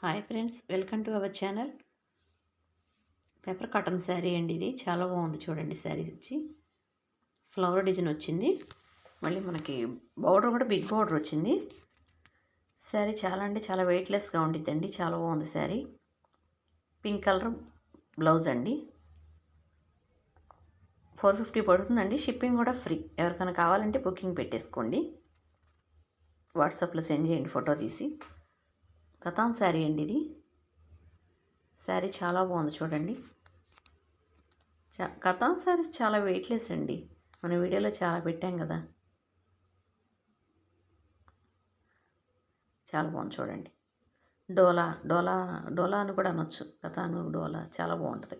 Hi friends, welcome to our channel. Paper cotton sari అండి. ఇది చాలా బాగుంది. చూడండి, శారీ వచ్చి ఫ్లవర్ డిజైన్ వచ్చింది. మళ్ళీ మనకి బార్డర్ కూడా బిగ్ బార్డర్ వచ్చింది. శారీ చాలా అంటే చాలా వెయిట్లెస్గా ఉండిద్దండి. చాలా బాగుంది శారీ. పింక్ కలర్ బ్లౌజ్ అండి. 450 పడుతుందండి. షిప్పింగ్ కూడా ఫ్రీ. ఎవరికైనా కావాలంటే బుకింగ్ పెట్టేసుకోండి. వాట్సాప్లో సెండ్ చేయండి ఫోటో తీసి. కతాన్ శారీ అండి ఇది. శారీ చాలా బాగుంది. చూడండి, కతాన్ శారీస్ చాలా వెయిట్లెస్ అండి. మన వీడియోలో చాలా పెట్టాం కదా. చాలా బాగుంది. చూడండి, డోలా డోలా డోలా అని కూడా అనొచ్చు. కతాను డోలా చాలా బాగుంటుంది.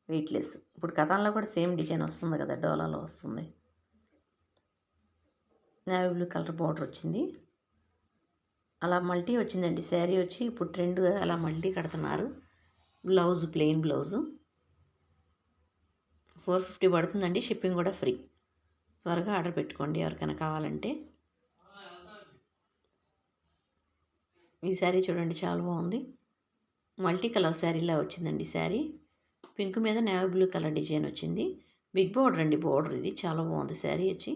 వెయిట్లెస్. ఇప్పుడు కతాన్లో కూడా సేమ్ డిజైన్ వస్తుంది కదా, డోలాలో వస్తుంది. నేవీ బ్లూ కలర్ బార్డర్ వచ్చింది. అలా మల్టీ వచ్చిందండి శారీ వచ్చి. ఇప్పుడు ట్రెండ్ అలా మల్టీ కడుతున్నారు. బ్లౌజ్ ప్లెయిన్ బ్లౌజు 450 పడుతుందండి. షిప్పింగ్ కూడా ఫ్రీ. త్వరగా ఆర్డర్ పెట్టుకోండి ఎవరికైనా కావాలంటే. ఈ శారీ చూడండి, చాలా బాగుంది. మల్టీ కలర్ శారీలా వచ్చిందండి శారీ. పింక్ మీద నేవీ బ్లూ కలర్ డిజైన్ వచ్చింది. బిగ్ బార్డర్ అండి. బార్డర్ ఇది చాలా బాగుంది. శారీ వచ్చి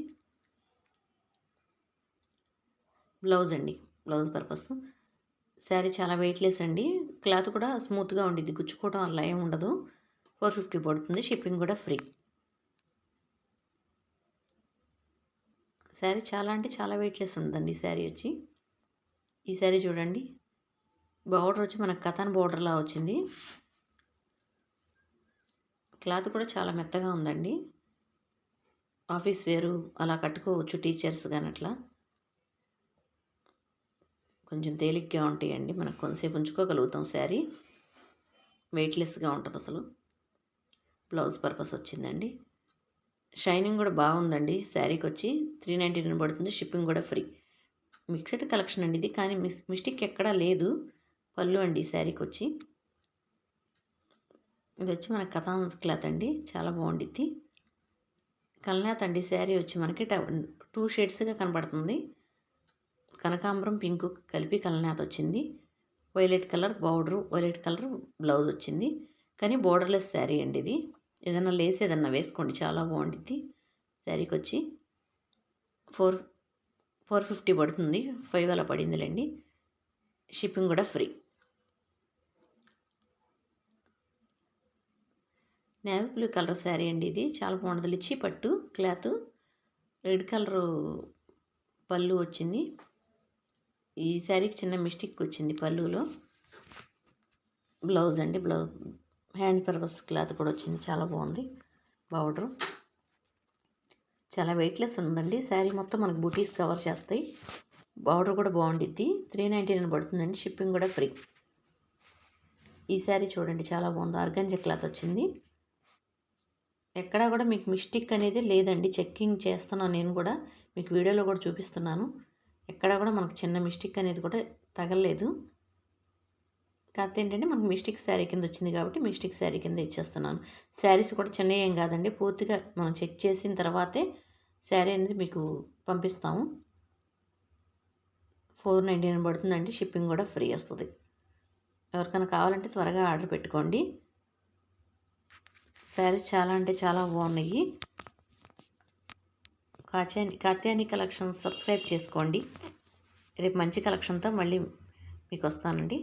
బ్లౌజ్ అండి. Blouse purpose. శారీ చాలా వెయిట్లెస్ అండి. క్లాత్ కూడా స్మూత్గా ఉండిద్ది. గుచ్చుకోవడం అలా ఏమి ఉండదు. 450 పడుతుంది. షిప్పింగ్ కూడా ఫ్రీ. శారీ చాలా అంటే చాలా వెయిట్లెస్ ఉంటుందండి శారీ వచ్చి. ఈ శారీ చూడండి, బార్డర్ వచ్చి మనకు కథన్ బార్డర్లా వచ్చింది. క్లాత్ కూడా చాలా మెత్తగా ఉందండి. ఆఫీస్ వేరు అలా కట్టుకోవచ్చు. టీచర్స్ కానీ అట్లా కొంచెం తేలిగ్గా ఉంటాయండి. మనకు కొంతసేపు ఉంచుకోగలుగుతాం. శారీ వెయిట్లెస్గా ఉంటుంది అసలు. బ్లౌజ్ పర్పస్ వచ్చిందండి. షైనింగ్ కూడా బాగుందండి. శారీకి వచ్చి 399 పడుతుంది. షిప్పింగ్ కూడా ఫ్రీ. మిక్స్డ్ కలెక్షన్ అండి ఇది, కానీ మిస్టేక్ ఎక్కడా లేదు. పళ్ళు అండి శారీకి వచ్చి. ఇది వచ్చి మనకి కథాన్ క్లాత్ అండి. చాలా బాగుండిద్ది. కల్నాథ్ అండి. శారీ వచ్చి మనకి 2 షేడ్స్గా కనబడుతుంది. కనకాంబరం పింక్ కలిపి కల్నాథ్ వచ్చింది. Violet colour border, violet colour blouse వచ్చింది. కానీ బోర్డర్లెస్ శారీ అండి ఇది. ఏదన్నా లేస్ ఏదన్నా వేసుకోండి, చాలా బాగుండిద్ది. శారీకి వచ్చి 450 పడుతుంది. 5 అలా పడిందిలేండి. షిప్పింగ్ కూడా free. Navy blue colour sari అండి ఇది. చాలా బాగుంటుంది. లిచ్చి పట్టు క్లాత్. రెడ్ కలరు పళ్ళు వచ్చింది. ఈ శారీకి చిన్న మిస్టేక్ వచ్చింది పళ్ళులో. బ్లౌజ్ అండి. బ్లౌజ్ హ్యాండ్ పర్పస్ క్లాత్ కూడా వచ్చింది. చాలా బాగుంది. బార్డరు చాలా వెయిట్లెస్ ఉందండి. శారీ మొత్తం మనకు బూటీస్ కవర్ చేస్తాయి. బార్డర్ కూడా బాగుండిద్ది. 399 పడుతుందండి. షిప్పింగ్ కూడా ఫ్రీ. ఈ శారీ చూడండి, చాలా బాగుంది. ఆర్గాంజా క్లాత్ వచ్చింది. ఎక్కడా కూడా మీకు మిస్టేక్ అనేది లేదండి. చెక్కింగ్ చేస్తున్నాను నేను కూడా, మీకు వీడియోలో కూడా చూపిస్తున్నాను. ఎక్కడా కూడా మనకు చిన్న మిస్టేక్ అనేది కూడా తగలలేదు. కాకపోతే ఏంటంటే మనకు మిస్టేక్ శారీ కింద వచ్చింది కాబట్టి మిస్టేక్ శారీ కింద ఇచ్చేస్తున్నాను. శారీస్ కూడా చిన్న ఏం కాదండి. పూర్తిగా మనం చెక్ చేసిన తర్వాతే శారీ అనేది మీకు పంపిస్తాము. 499 పడుతుందండి. షిప్పింగ్ కూడా ఫ్రీ వస్తుంది. ఎవరికైనా కావాలంటే త్వరగా ఆర్డర్ పెట్టుకోండి. శారీస్ చాలా అంటే చాలా బాగున్నాయి. కాత్యాని కలెక్షన్స్ సబ్స్క్రైబ్ చేసుకోండి. రేపు మంచి కలెక్షన్తో మళ్ళీ మీకు వస్తానండి.